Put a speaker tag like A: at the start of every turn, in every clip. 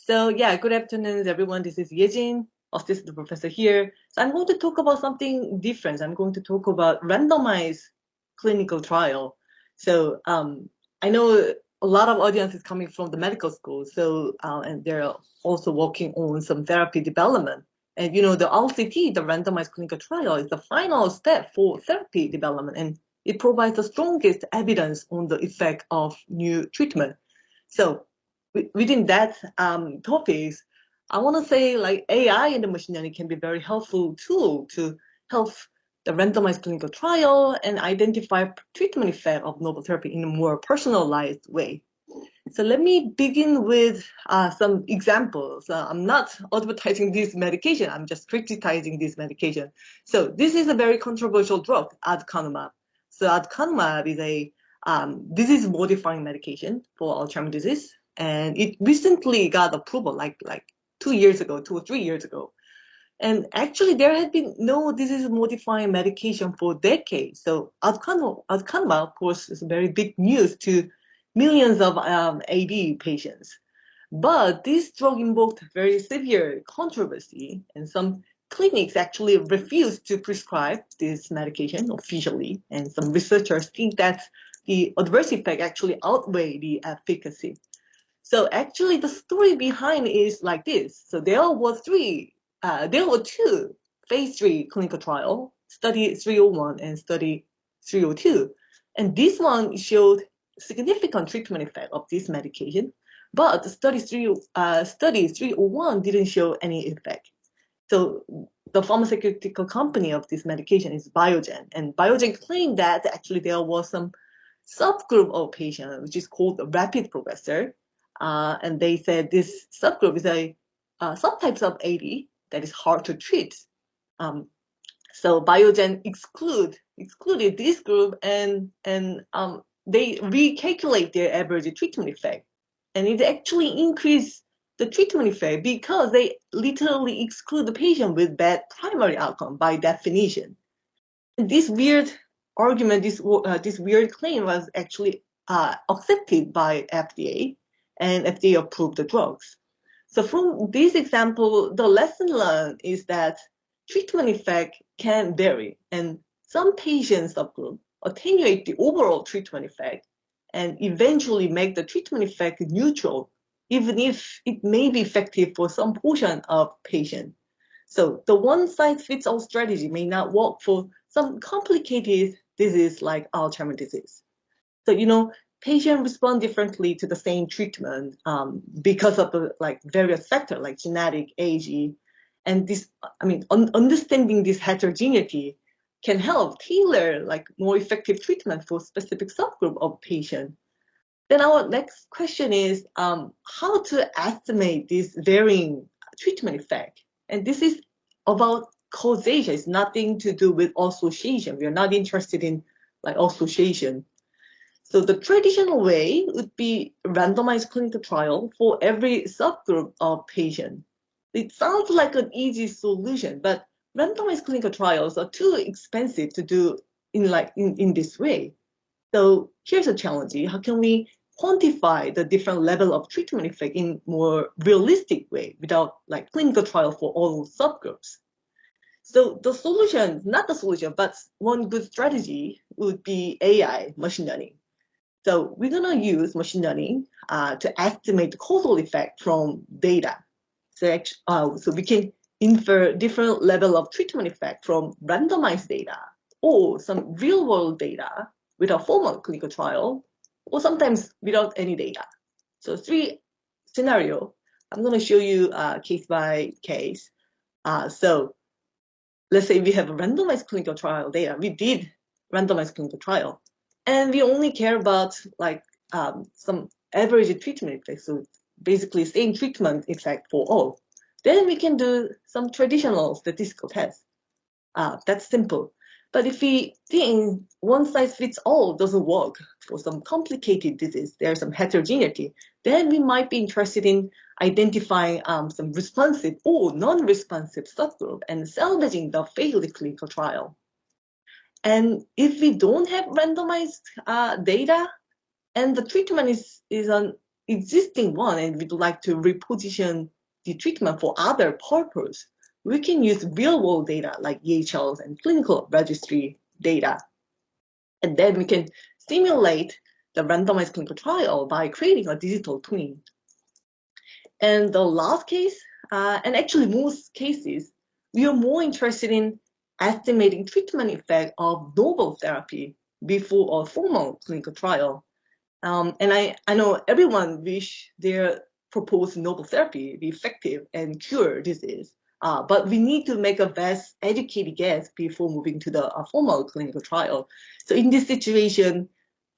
A: So yeah, good afternoon, everyone. This is Yejin, assistant professor here. So I'm going to talk about something different. I'm going to talk about randomized clinical trial. So I know a lot of audience is coming from the medical school, so and they're also working on some therapy development. And you know, the RCT, the randomized clinical trial, is the final step for therapy development, and it provides the strongest evidence on the effect of new treatment. So within that topics, I want to say like AI and the machine learning can be a very helpful tool to help the randomized clinical trial and identify treatment effect of novel therapy in a more personalized way. So let me begin with some examples. I'm not advertising this medication, I'm just criticizing this medication. So this is a very controversial drug, Aducanumab. So Aducanumab is a disease-modifying medication for Alzheimer's disease, and it recently got approval like 2 or 3 years ago. And actually, there had been no disease-modifying medication for decades. So Aducanumab, of course, is very big news to millions of AD patients. But this drug invoked very severe controversy, and some clinics actually refused to prescribe this medication officially. And some researchers think that the adverse effect actually outweigh the efficacy. So actually, the story behind is like this. So there were two phase 3 clinical trials, study 301 and study 302. And this one showed significant treatment effect of this medication, but the study 301 didn't show any effect. So the pharmaceutical company of this medication is Biogen, and Biogen claimed that actually there was some subgroup of patients, which is called a rapid progressor, and they said this subgroup is a subtypes of AD that is hard to treat. So Biogen excluded this group, and they recalculate their average treatment effect, and it actually increased the treatment effect because they literally exclude the patient with bad primary outcome by definition. And this weird argument, this weird claim was actually accepted by FDA, and FDA approved the drugs. So from this example, the lesson learned is that treatment effect can vary, and some patient subgroup attenuate the overall treatment effect and eventually make the treatment effect neutral, even if it may be effective for some portion of patient. So the one-size-fits-all strategy may not work for some complicated disease like Alzheimer's disease. So, you know, patients respond differently to the same treatment because of the various factors like genetic, age, and this. Understanding this heterogeneity can help tailor more effective treatment for specific subgroup of patients. Then our next question is how to estimate this varying treatment effect, and this is about causation. It's nothing to do with association. We are not interested in association. So the traditional way would be randomized clinical trial for every subgroup of patients. It sounds like an easy solution, but randomized clinical trials are too expensive to do in this way. So here's a challenge. How can we quantify the different level of treatment effect in more realistic way without clinical trial for all subgroups? So the solution, not the solution, but one good strategy would be AI, machine learning. So we're gonna use machine learning to estimate the causal effect from data. So we can infer different level of treatment effect from randomized data or some real world data without formal clinical trial, or sometimes without any data. So 3 scenario. I'm gonna show you case by case. So let's say we have a randomized clinical trial data. We did randomized clinical trial, and we only care about some average treatment effect. So basically same treatment effect for all. Then we can do some traditional statistical tests. That's simple. But if we think one size fits all doesn't work for some complicated disease, there's some heterogeneity, then we might be interested in identifying some responsive or non-responsive subgroup and salvaging the failed clinical trial. And if we don't have randomized data and the treatment is existing one and we'd like to reposition the treatment for other purpose, we can use real-world data like EHLs and clinical registry data. And then we can simulate the randomized clinical trial by creating a digital twin. And the last case, and actually most cases, we are more interested in estimating treatment effect of novel therapy before a formal clinical trial. And I know everyone wish their proposed novel therapy be effective and cure disease, but we need to make a best educated guess before moving to the formal clinical trial. So in this situation,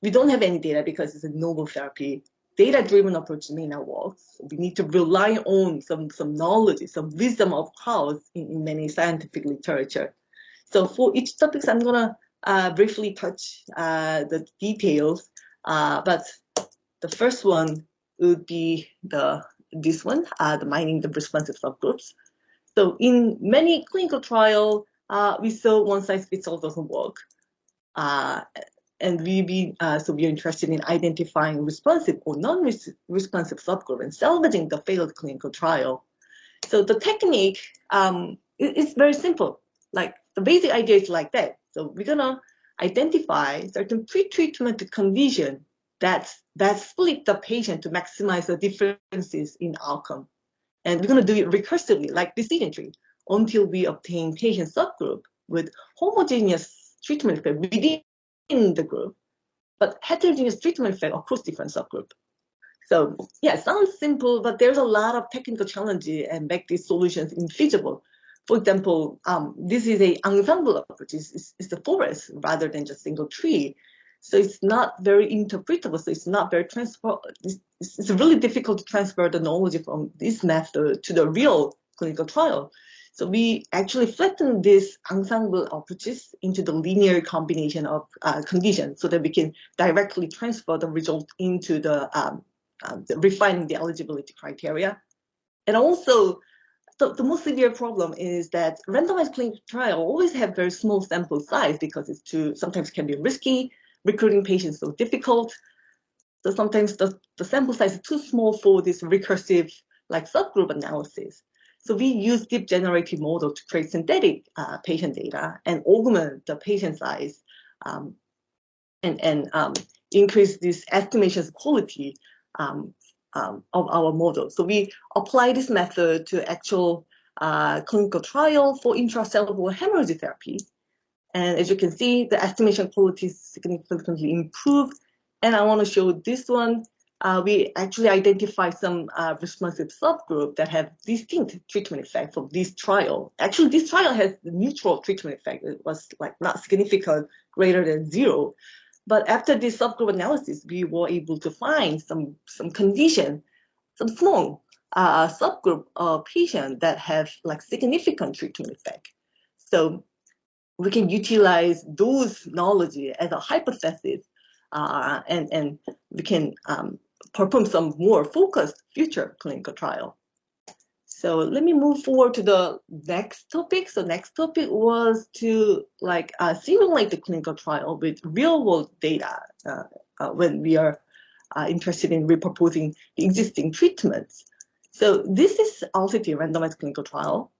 A: we don't have any data because it's a novel therapy. Data-driven approach may not work. So we need to rely on some knowledge, some wisdom of crowds in many scientific literature. So for each topic, I'm gonna briefly touch the details. But the first one would be this one, the mining the responsive subgroups. So in many clinical trials, we saw one size fits all doesn't work. And so we're interested in identifying responsive or non-responsive subgroup and salvaging the failed clinical trial. So the technique is very simple. Like the basic idea is like that. So we're gonna identify certain pre-treatment condition that split the patient to maximize the differences in outcome. And we're gonna do it recursively, like decision tree, until we obtain patient subgroup with homogeneous treatment effect within the group, but heterogeneous treatment effect across different subgroups. So yeah, it sounds simple, but there's a lot of technical challenges and make these solutions infeasible. For example, this is an ensemble approach. It's the forest rather than just single tree. So it's not very interpretable. So it's not very it's really difficult to transfer the knowledge from this method to the real clinical trial. So we actually flatten this ensemble approaches into the linear combination of conditions so that we can directly transfer the result into the refining the eligibility criteria. And also, the most severe problem is that randomized clinical trial always have very small sample size because sometimes can be risky, recruiting patients so difficult. So sometimes the sample size is too small for this recursive like subgroup analysis. So we use deep generative model to create synthetic patient data and augment the patient size and increase this estimations quality of our model. So we apply this method to actual clinical trial for intracellular hemorrhage therapy. And as you can see, the estimation quality is significantly improved. And I want to show this one. We actually identify some responsive subgroup that have distinct treatment effect from this trial. Actually, this trial has the neutral treatment effect. It was like not significant, greater than 0. But after this subgroup analysis, we were able to find some condition, some small subgroup of patients that have like significant treatment effect. So we can utilize those knowledge as a hypothesis, and we can perform some more focused future clinical trial. So let me move forward to the next topic. So next topic was to like simulate the clinical trial with real world data when we are interested in reproposing the existing treatments. So this is RCT, randomized clinical trial,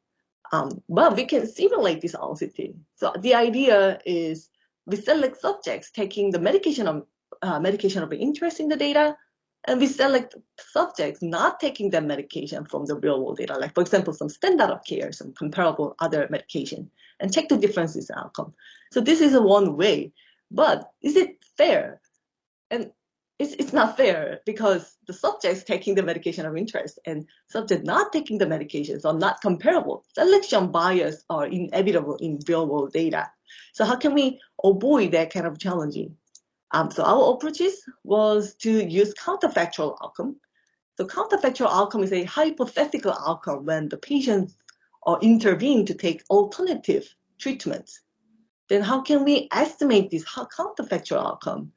A: but we can simulate this RCT. So the idea is we select subjects taking the medication of interest in the data, and we select subjects not taking that medication from the real world data, like for example, some standard of care, some comparable other medication, and check the differences in outcome. So this is one way, but is it fair? And it's not fair because the subjects taking the medication of interest and subjects not taking the medications are not comparable. Selection bias are inevitable in real world data. So how can we avoid that kind of challenging? So our approaches was to use counterfactual outcome. So counterfactual outcome is a hypothetical outcome when the patients are intervened to take alternative treatments. Then how can we estimate this counterfactual outcome?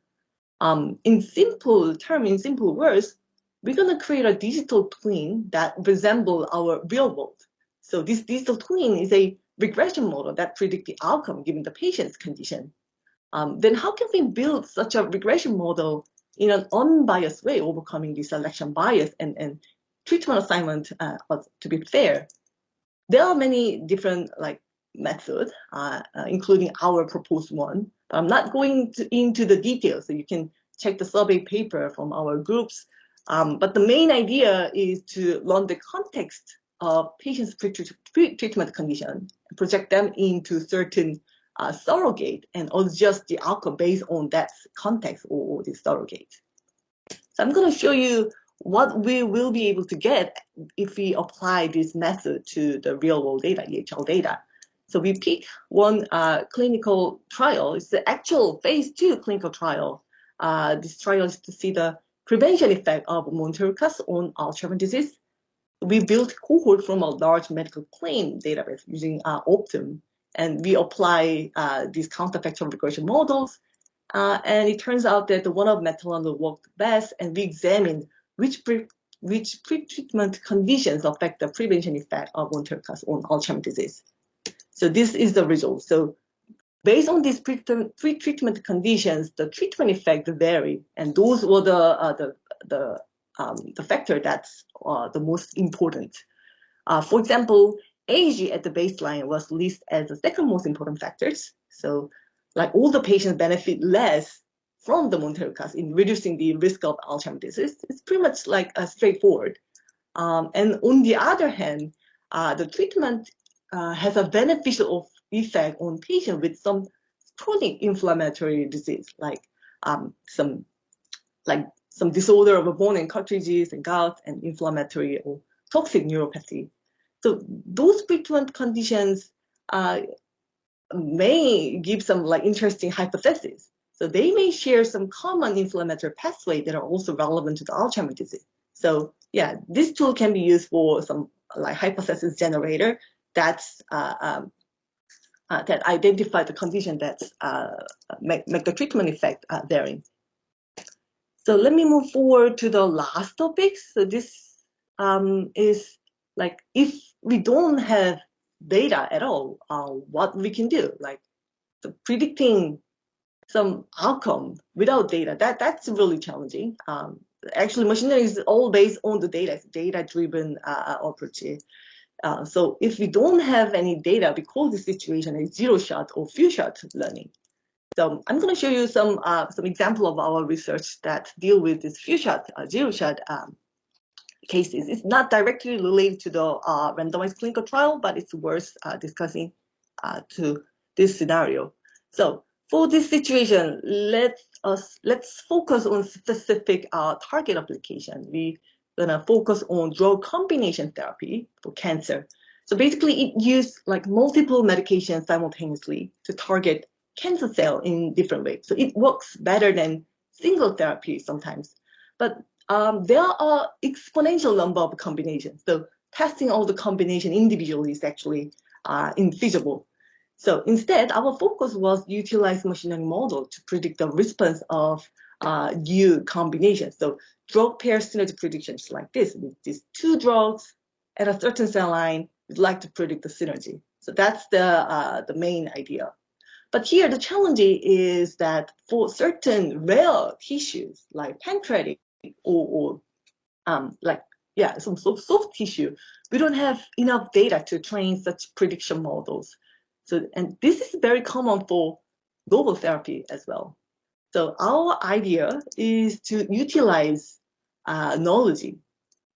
A: In simple terms, in simple words, we're going to create a digital twin that resembles our real world. So this digital twin is a regression model that predicts the outcome given the patient's condition. Then how can we build such a regression model in an unbiased way, overcoming the selection bias and treatment assignment to be fair. There are many different methods, including our proposed one. But I'm not going into the details, so you can check the survey paper from our groups. But the main idea is to learn the context of patients' pre-treatment condition, project them into certain surrogate, and adjust the outcome based on that context or the surrogate. So I'm going to show you what we will be able to get if we apply this method to the real-world data, EHL data. So we pick one clinical trial. It's the actual phase 2 clinical trial. This trial is to see the prevention effect of Montelukast on Alzheimer's disease. We built cohort from a large medical claim database using Optum, and we apply these counterfactual regression models. And it turns out that the one of methylene worked best, and we examined which pre-treatment conditions affect the prevention effect of Montelukast on Alzheimer's disease. So this is the result. So based on these pre-treatment conditions, the treatment effect vary, and those were the factor that's the most important. For example, age at the baseline was listed as the second most important factors. So like all the patients benefit less from the Montelukast in reducing the risk of Alzheimer's disease. It's pretty much like straightforward. And on the other hand, the treatment has a beneficial effect on patients with some chronic inflammatory disease, like some disorder of bone and cartilages and gout and inflammatory or toxic neuropathy. So those treatment conditions may give some interesting hypotheses. So they may share some common inflammatory pathways that are also relevant to the Alzheimer's disease. So yeah, this tool can be used for some hypothesis generator that's that identify the condition that make the treatment effect varying. So let me move forward to the last topic. So this is if we don't have data at all, what we can do, so predicting some outcome without data, that's really challenging. Actually, machine learning is all based on the data. It's data-driven approach. So if we don't have any data, we call this situation a zero-shot or few-shot learning. So I'm going to show you some example of our research that deal with this few-shot, zero-shot cases. It's not directly related to the randomized clinical trial, but it's worth discussing to this scenario. So for this situation, let's focus on specific target application. We're gonna focus on drug combination therapy for cancer. So basically, it uses multiple medications simultaneously to target cancer cell in different ways. So it works better than single therapy sometimes, but there are exponential number of combinations. So testing all the combination individually is actually infeasible. So instead, our focus was utilize machine learning model to predict the response of new combinations. So drug pair synergy predictions like this, with these two drugs at a certain cell line, we'd like to predict the synergy. So that's the main idea. But here the challenge is that for certain rare tissues like pancreatic or some soft tissue, we don't have enough data to train such prediction models. So, and this is very common for novel therapy as well. So our idea is to utilize knowledge.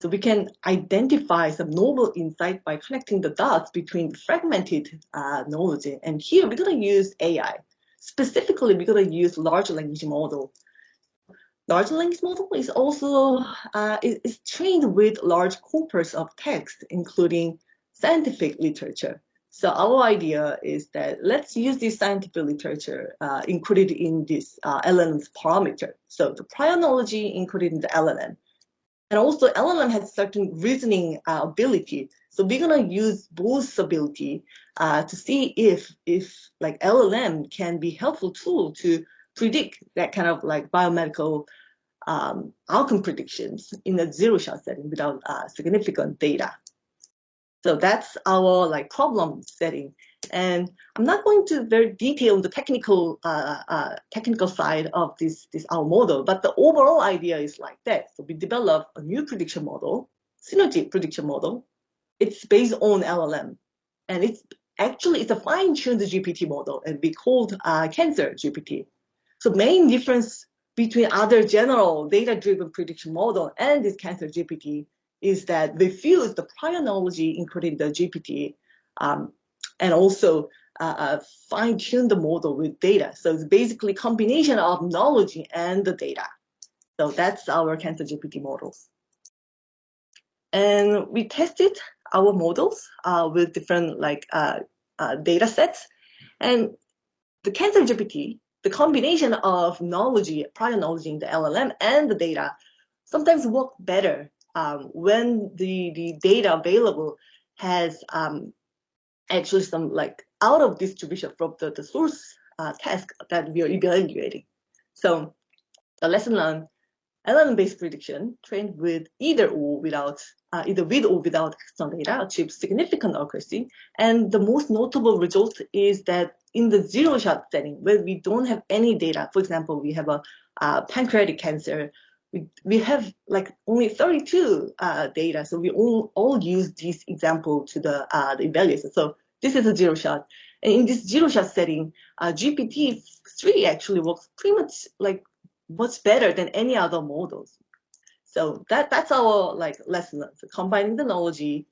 A: So we can identify some novel insight by connecting the dots between fragmented knowledge. And here we're going to use AI. Specifically, we're going to use large language model. Large language model is also is trained with large corpus of text, including scientific literature. So our idea is that let's use this scientific literature included in this LLM's parameter. So the prior knowledge included in the LLM. And also LLM has certain reasoning ability. So we're gonna use both ability to see if LLM can be helpful tool to predict that kind of biomedical outcome predictions in a zero-shot setting without significant data. So that's our problem setting. And I'm not going to very detail the technical side of this our model, but the overall idea is like that. So we develop a new prediction model, synergy prediction model. It's based on LLM, and it's a fine-tuned GPT model, and we called Cancer GPT. So main difference between other general data-driven prediction model and this Cancer GPT is that we fuse the prior knowledge, including the GPT, and also fine-tune the model with data. So it's basically a combination of knowledge and the data. So that's our Cancer GPT models. And we tested our models with different data sets. And the Cancer GPT, the combination of knowledge, prior knowledge in the LLM and the data sometimes work better when the data available has actually some out of distribution from the source task that we are evaluating. So the lesson learned, LLM-based prediction trained with either with or without external data achieves significant accuracy. And the most notable result is that in the zero-shot setting, where we don't have any data, for example, we have a pancreatic cancer, we have only 32 data, so we all use this example to the evaluation. So this is a zero-shot. And in this zero-shot setting, GPT-3 actually works pretty much better than any other models. So that's our lesson. So combining the knowledge,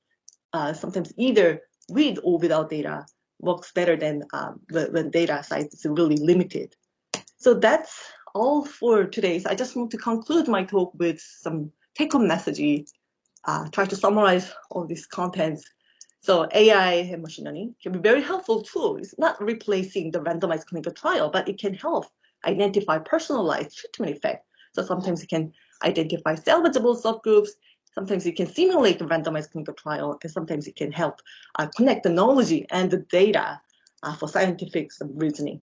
A: sometimes either with or without data, works better than when data size is really limited. So that's all for today. So I just want to conclude my talk with some take-home message. Try to summarize all these contents. So AI and machine learning can be very helpful tool. It's not replacing the randomized clinical trial, but it can help identify personalized treatment effect. So sometimes it can identify salvageable subgroups. Sometimes it can simulate the randomized clinical trial, and sometimes it can help connect the knowledge and the data for scientific reasoning.